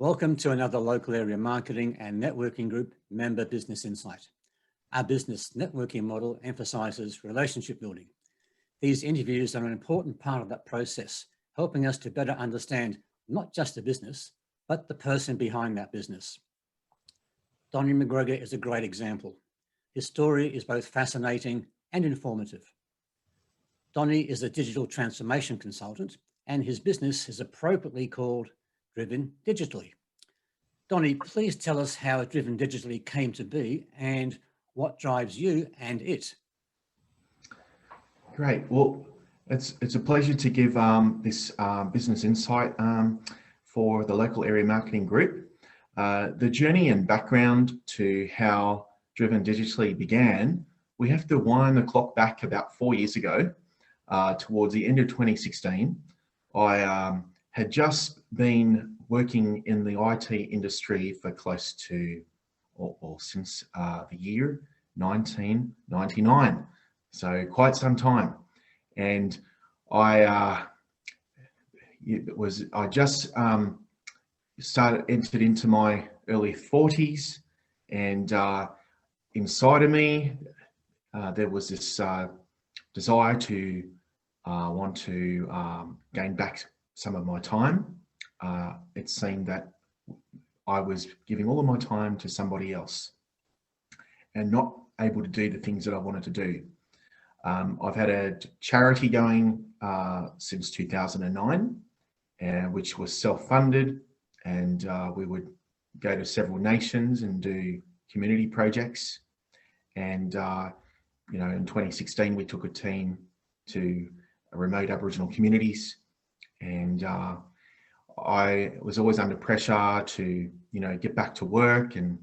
Welcome to another local area marketing and networking group member business insight. Our business networking model emphasises relationship building. These interviews are an important part of that process, helping us to better understand not just the business, but the person behind that business. Donny McGregor is a great example. His story is both fascinating and informative. Donny is a digital transformation consultant, and his business is appropriately called Driven Digitally. Donny, please tell us how Driven Digitally came to be and what drives you and it. Great. Well, it's a pleasure to give this business insight for the local area marketing group. The journey and background to how Driven Digitally began, we have to wind the clock back about 4 years ago, towards the end of 2016. I had just been working in the IT industry for close to, or since the year 1999, so quite some time. And I just entered into my early 40s, and inside of me there was this desire to want to gain back some of my time. It seemed that I was giving all of my time to somebody else and not able to do the things that I wanted to do. I've had a charity going since 2009, which was self-funded, and we would go to several nations and do community projects. And in 2016, we took a team to remote Aboriginal communities, and I was always under pressure to, get back to work, and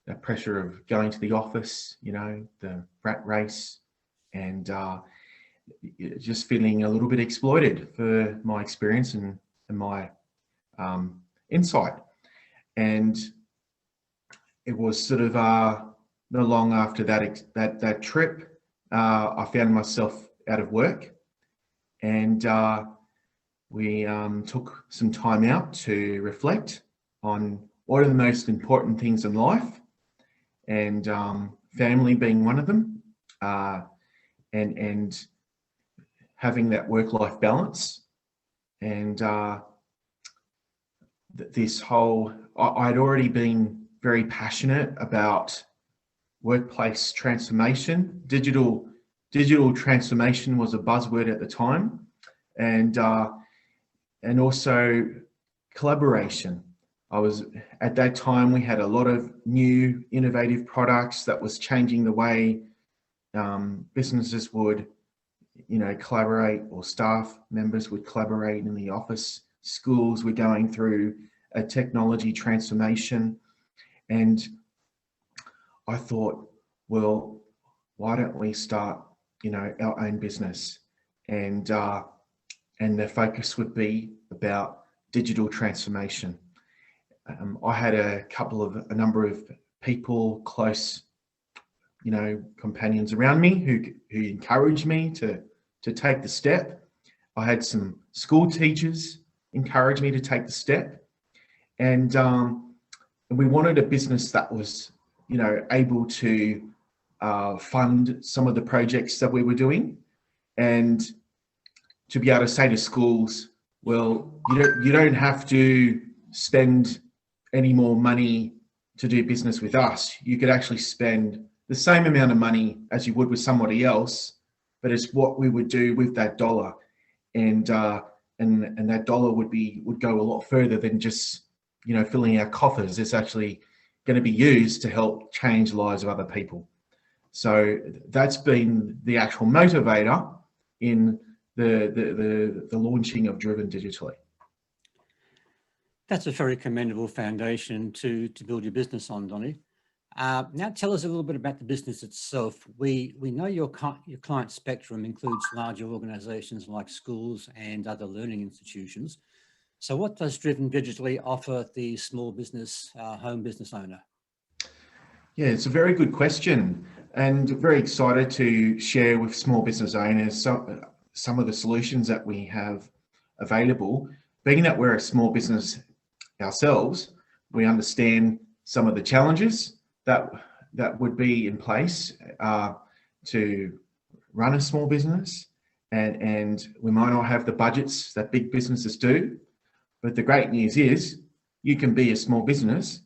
the pressure of going to the office, the rat race, and just feeling a little bit exploited for my experience and my insight. And it was sort of not long after that trip, I found myself out of work, and we took some time out to reflect on what are the most important things in life, and family being one of them, and having that work-life balance. And this whole, I'd already been very passionate about workplace transformation. Digital transformation was a buzzword at the time, and also collaboration. At that time, we had a lot of new innovative products that was changing the way businesses would, collaborate, or staff members would collaborate in the office. Schools were going through a technology transformation, and I thought, well, why don't we start, our own business, and the focus would be about digital transformation. I had a number of people, close, companions around me who encouraged me to take the step. I had some school teachers encourage me to take the step, and we wanted a business that was, able to fund some of the projects that we were doing, and to be able to say to schools, well, you don't have to spend any more money to do business with us. You could actually spend the same amount of money as you would with somebody else, but it's what we would do with that dollar, and that dollar would go a lot further than just filling our coffers. It's actually going to be used to help change the lives of other people. So that's been the actual motivator in the launching of Driven Digitally. That's a very commendable foundation to build your business on, Donny. Now tell us a little bit about the business itself. We know your client spectrum includes larger organisations like schools and other learning institutions. So what does Driven Digitally offer the small business, home business owner? Yeah, it's a very good question, and very excited to share with small business owners some of the solutions that we have available. Being that we're a small business ourselves, We understand some of the challenges that would be in place to run a small business, and we might not have the budgets that big businesses do. But the great news is you can be a small business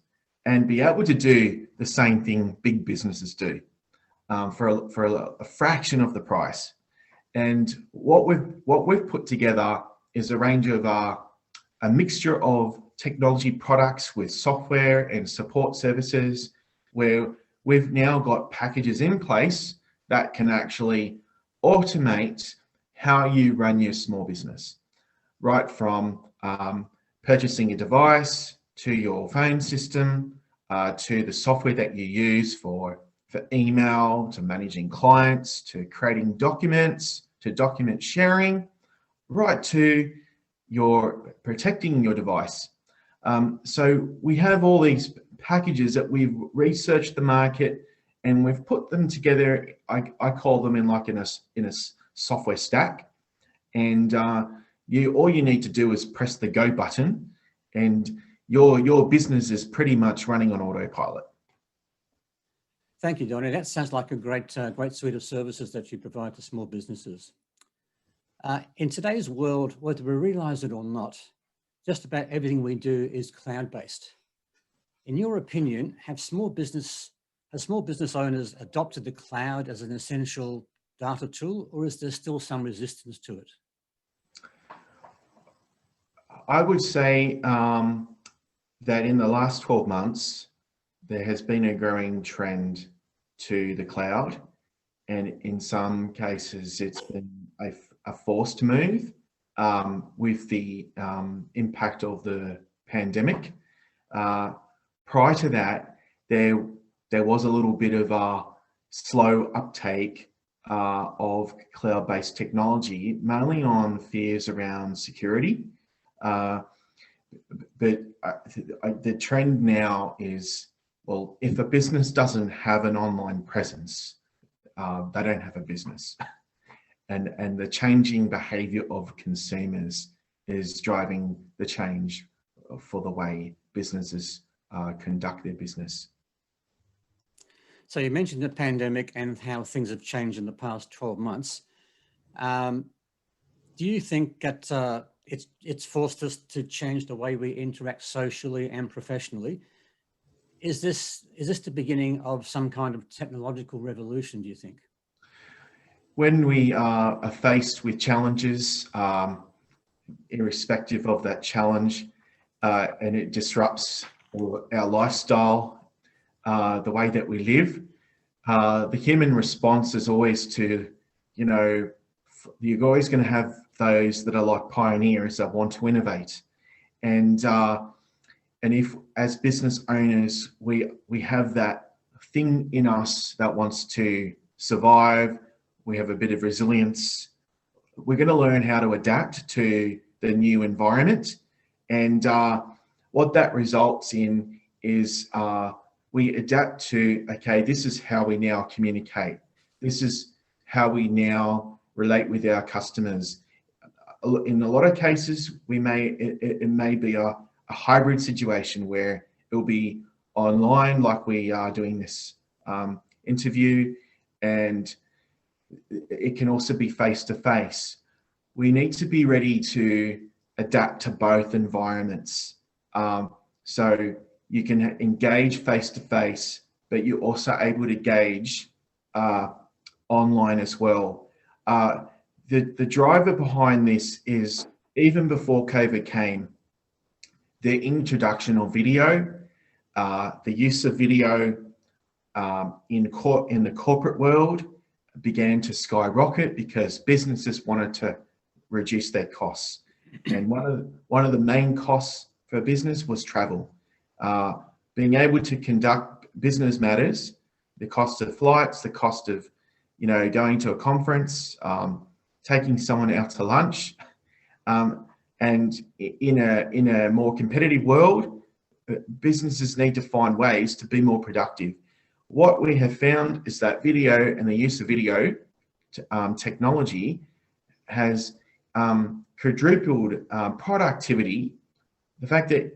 and be able to do the same thing big businesses do for a fraction of the price. And what we've put together is a range of a mixture of technology products with software and support services, where we've now got packages in place that can actually automate how you run your small business, right from purchasing a device to your phone system, to the software that you use for email, to managing clients, to creating documents, to document sharing, right to your protecting your device. So we have all these packages that we've researched the market and we've put them together. I call them in a software stack, and all you need to do is press the go button, and your business is pretty much running on autopilot. Thank you, Donny. That sounds like a great suite of services that you provide to small businesses. In today's world, whether we realize it or not, just about everything we do is cloud-based. In your opinion, have small business owners adopted the cloud as an essential data tool, or is there still some resistance to it? I would say that in the last 12 months, there has been a growing trend to the cloud, and in some cases, it's been a forced move with the impact of the pandemic. Prior to that, there was a little bit of a slow uptake of cloud-based technology, mainly on fears around security. But the trend now is, well, if a business doesn't have an online presence, they don't have a business. And the changing behavior of consumers is driving the change for the way businesses conduct their business. So you mentioned the pandemic and how things have changed in the past 12 months. Do you think that it's forced us to change the way we interact socially and professionally? Is this the beginning of some kind of technological revolution, do you think? When we are faced with challenges, irrespective of that challenge, and it disrupts our lifestyle, the way that we live, the human response is always to, you're always going to have those that are like pioneers that want to innovate. And if, as business owners, we have that thing in us that wants to survive, we have a bit of resilience, we're going to learn how to adapt to the new environment. And what that results in is we adapt to, okay, this is how we now communicate. This is how we now relate with our customers. In a lot of cases, it may be a hybrid situation where it will be online, like we are doing this interview, and it can also be face-to-face. We need to be ready to adapt to both environments. So you can engage face-to-face, but you're also able to engage online as well. The driver behind this is, even before COVID came, the introduction of video, the use of video in the corporate world began to skyrocket because businesses wanted to reduce their costs. And one of the main costs for business was travel. Being able to conduct business matters, the cost of flights, the cost of going to a conference, taking someone out to lunch, and in a more competitive world, businesses need to find ways to be more productive. What we have found is that video and the use of video technology has quadrupled productivity. The fact that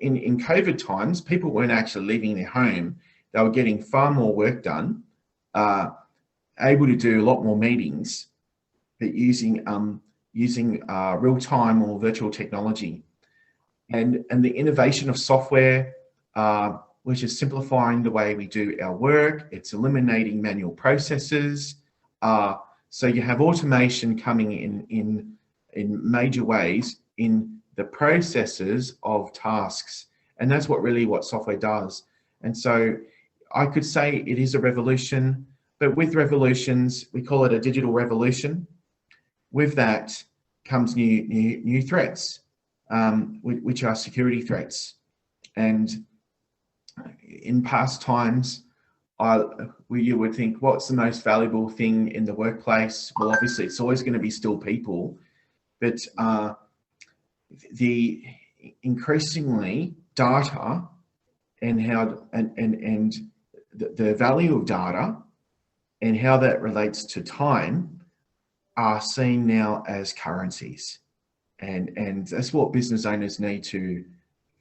in COVID times, people weren't actually leaving their home. They were getting far more work done, able to do a lot more meetings, but using real-time or virtual technology. And the innovation of software, which is simplifying the way we do our work. It's eliminating manual processes. So you have automation coming in major ways in the processes of tasks. And that's what software does. And so I could say it is a revolution, but with revolutions, we call it a digital revolution. With that comes new threats, which are security threats. And in past times, you would think, what's the most valuable thing in the workplace? Well, obviously, it's always going to be still people, but the increasingly data and how and the value of data and how that relates to time are seen now as currencies, and that's what business owners need to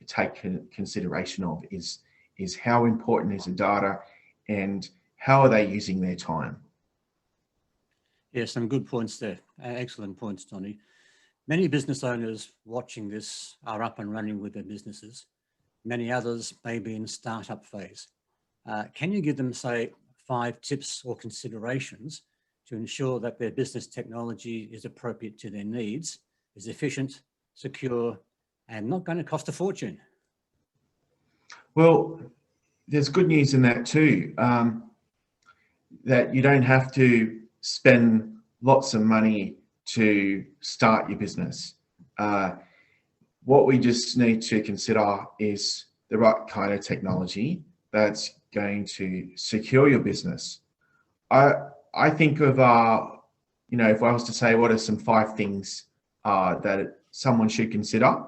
take consideration of is how important is the data and how are they using their time. Yeah, some good points there. Excellent points, Donny. Many business owners watching this are up and running with their businesses. Many others may be in startup phase. Can you give them, say, 5 tips or considerations to ensure that their business technology is appropriate to their needs, is efficient, secure, and not going to cost a fortune? Well, there's good news in that too, that you don't have to spend lots of money to start your business. What we just need to consider is the right kind of technology that's going to secure your business. I think of, if I was to say what are some 5 things that someone should consider,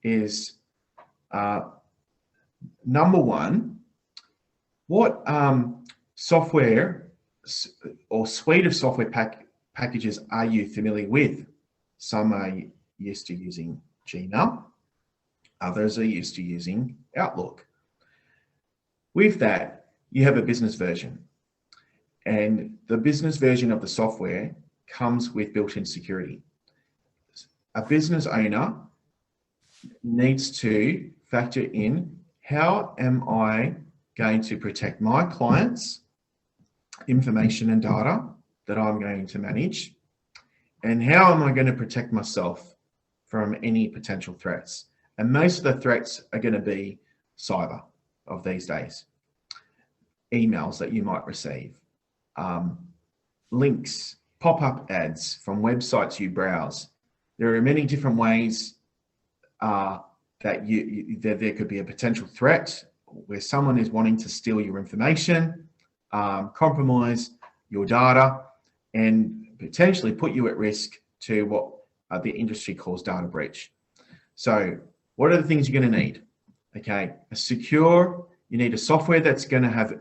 is number 1, what software or suite of software packages are you familiar with? Some are used to using Gmail, others are used to using Outlook. With that, you have a business version, and the business version of the software comes with built-in security. A business owner needs to factor in, how am I going to protect my clients' information and data that I'm going to manage? And how am I going to protect myself from any potential threats? And most of the threats are going to be cyber of these days. Emails that you might receive, links, pop-up ads from websites you browse. There are many different ways that there could be a potential threat where someone is wanting to steal your information, compromise your data, and potentially put you at risk to what the industry calls data breach. So what are the things you're going to need? Okay, you need a software that's going to have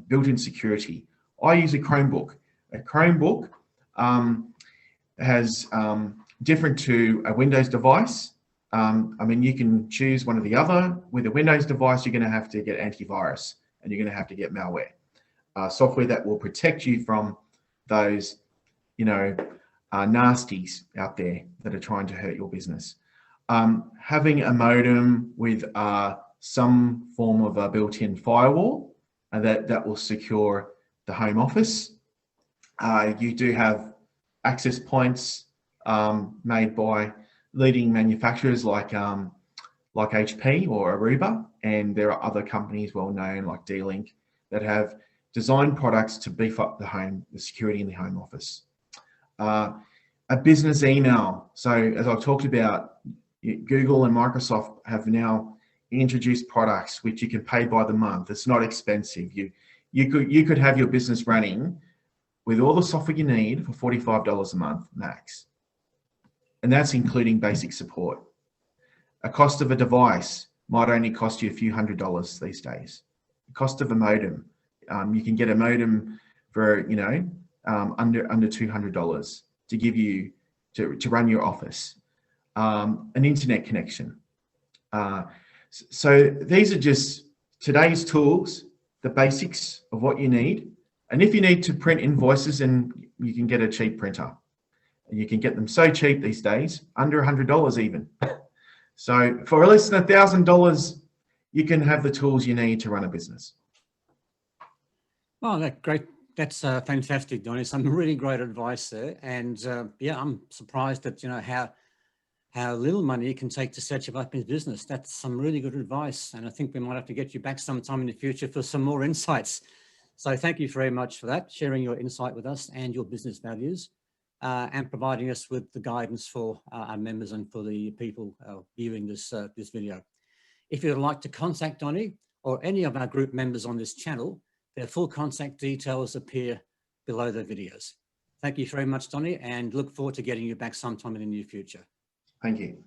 built-in security. I use a Chromebook. A Chromebook has different to a Windows device. You can choose one or the other. With a Windows device, you're going to have to get antivirus and you're going to have to get malware. Software that will protect you from those, nasties out there that are trying to hurt your business. Having a modem with some form of a built-in firewall that will secure the home office. You do have access points made by leading manufacturers like HP or Aruba, and there are other companies well known like D-Link that have designed products to beef up the security in the home office. A business email. So as I've talked about, Google and Microsoft have now introduced products which you can pay by the month. It's not expensive. You could have your business running with all the software you need for $45 a month max. And that's including basic support. A cost of a device might only cost you a few $100s these days. The cost of a modem, you can get a modem for under $200 to give you to run your office. An internet connection. So these are just today's tools, the basics of what you need. And if you need to print invoices, then you can get a cheap printer. You can get them so cheap these days, under $100 even. So for less than $1,000, you can have the tools you need to run a business. Oh, that's great. That's fantastic, Donny. Some really great advice there. And yeah, I'm surprised that, you know, how little money you can take to set you up in business. That's some really good advice. And I think we might have to get you back sometime in the future for some more insights. So thank you very much for that, sharing your insight with us and your business values, and providing us with the guidance for our members and for the people viewing this video. If you'd like to contact Donny or any of our group members on this channel, their full contact details appear below the videos. Thank you very much, Donny, and look forward to getting you back sometime in the near future. Thank you.